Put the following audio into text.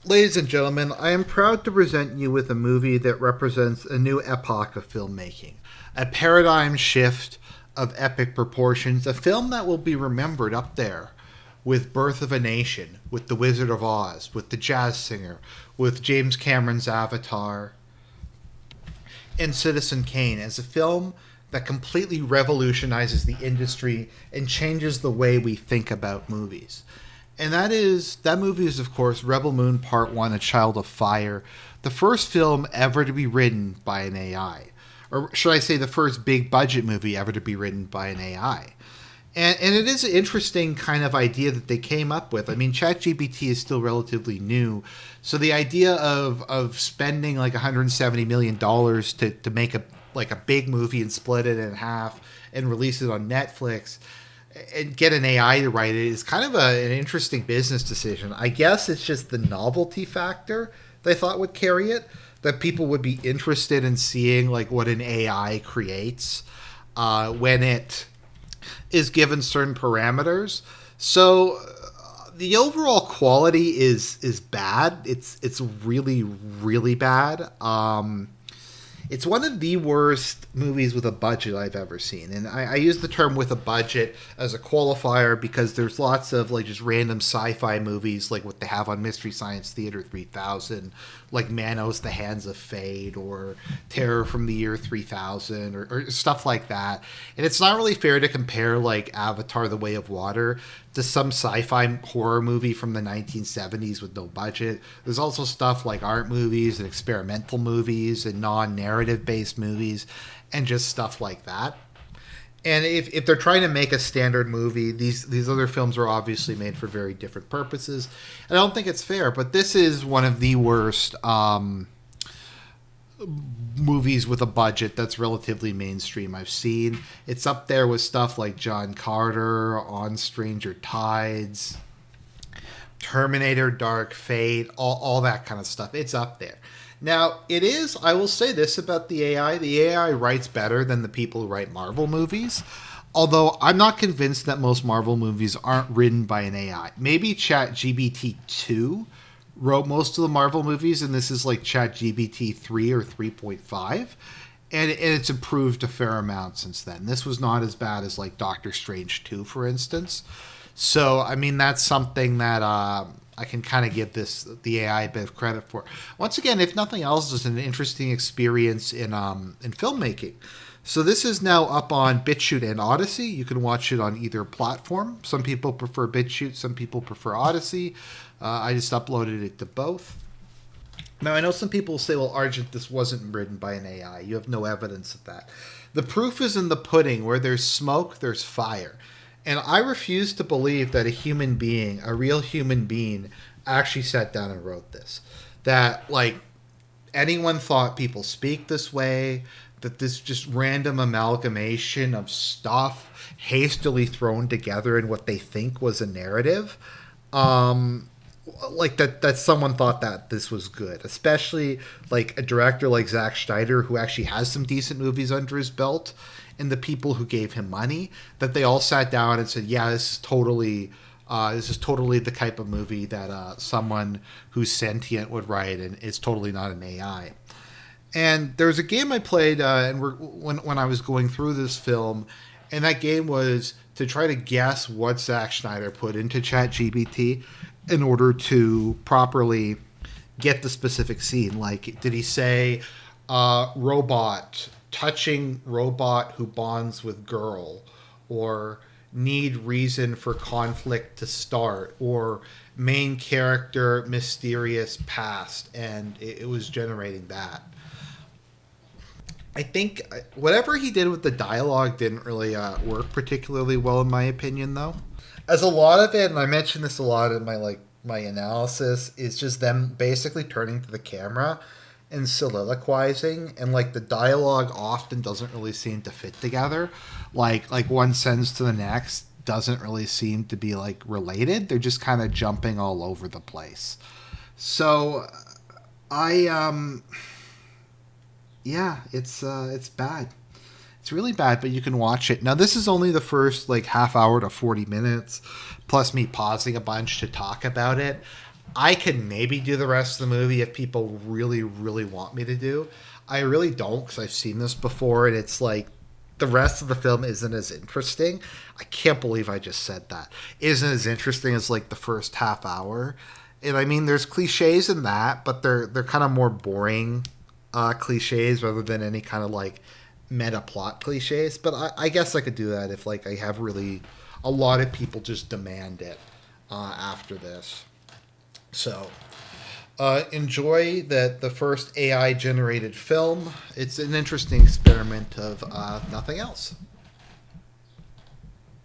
Ladies and gentlemen, I am proud to present you with a movie that represents a new epoch of filmmaking, a paradigm shift of epic proportions, a film that will be remembered up there with Birth of a Nation, with The Wizard of Oz, with The Jazz Singer, with James Cameron's Avatar, and Citizen Kane as a film that completely revolutionizes the industry and changes the way we think about movies. And that movie is of course Rebel Moon Part 1: A Child of Fire, the first film ever to be written by an AI. Or should I say the first big budget movie ever to be written by an AI. And it is an interesting kind of idea that they came up with. I mean, ChatGPT is still relatively new. So the idea of spending like $170 million to make a big movie and split it in half and release it on Netflix and get an AI to write it is kind of an interesting business decision. I guess it's just the novelty factor they thought would carry it, that people would be interested in seeing like what an AI creates when it is given certain parameters. So the overall quality is bad. It's really bad. It's one of the worst movies with a budget I've ever seen. And I use the term with a budget as a qualifier because there's lots of like just random sci-fi movies like what they have on Mystery Science Theater 3000, like Manos, The Hands of Fate, or Terror from the Year 3000, or stuff like that. And it's not really fair to compare like Avatar: The Way of Water to some sci-fi horror movie from the 1970s with no budget. There's also stuff like art movies and experimental movies and non-narrative based movies and just stuff like that. And if they're trying to make a standard movie, these other films are obviously made for very different purposes. And I don't think it's fair, but this is one of the worst movies with a budget that's relatively mainstream I've seen. It's up there with stuff like John Carter, On Stranger Tides, Terminator, Dark Fate, all that kind of stuff. It's up there. Now, it is, I will say this about the AI. The AI writes better than the people who write Marvel movies. Although I'm not convinced that most Marvel movies aren't written by an AI. Maybe ChatGPT 2 wrote most of the Marvel movies, and this is like ChatGPT 3 or 3.5. And it's improved a fair amount since then. This was not as bad as like Doctor Strange 2, for instance. So, I mean, that's something that I can kind of give the AI a bit of credit for. Once again, if nothing else, it's an interesting experience in filmmaking. So this is now up on Bitchute and Odysee. You can watch it on either platform. Some people prefer Bitchute, some people prefer Odysee. I just uploaded it to both. Now, I know some people will say, well, Argent, this wasn't written by an AI. You have no evidence of that. The proof is in the pudding. Where there's smoke, there's fire. And I refuse to believe that a human being, a real human being, actually sat down and wrote this. That, like, anyone thought people speak this way, that this just random amalgamation of stuff hastily thrown together in what they think was a narrative, like that someone thought that this was good, especially like a director like Zack Snyder, who actually has some decent movies under his belt, and the people who gave him money, that they all sat down and said, yeah, this is totally the type of movie that someone who's sentient would write, and it's totally not an AI. And there was a game I played, when I was going through this film, and that game was to try to guess what Zack Snyder put into ChatGPT in order to properly get the specific scene. Like, did he say robot, touching robot who bonds with girl, or need reason for conflict to start, or main character mysterious past, and it was generating that. I think whatever he did with the dialogue didn't really work particularly well, in my opinion, though. As a lot of it, and I mentioned this a lot in my analysis, is just them basically turning to the camera and soliloquizing, and like the dialogue often doesn't really seem to fit together. Like one sentence to the next doesn't really seem to be like related. They're just kind of jumping all over the place. So I yeah, it's bad. It's really bad, but you can watch it. Now, this is only the first like half hour to 40 minutes, plus me pausing a bunch to talk about it. I can maybe do the rest of the movie if people really, really want me to do. I really don't because I've seen this before, and it's like the rest of the film isn't as interesting. I can't believe I just said that. Isn't as interesting as like the first half hour. And I mean, there's cliches in that, but they're kind of more boring cliches rather than any kind of like meta plot cliches. But I guess I could do that if like I have really a lot of people just demand it after this. So enjoy the first AI generated film. It's an interesting experiment of nothing else.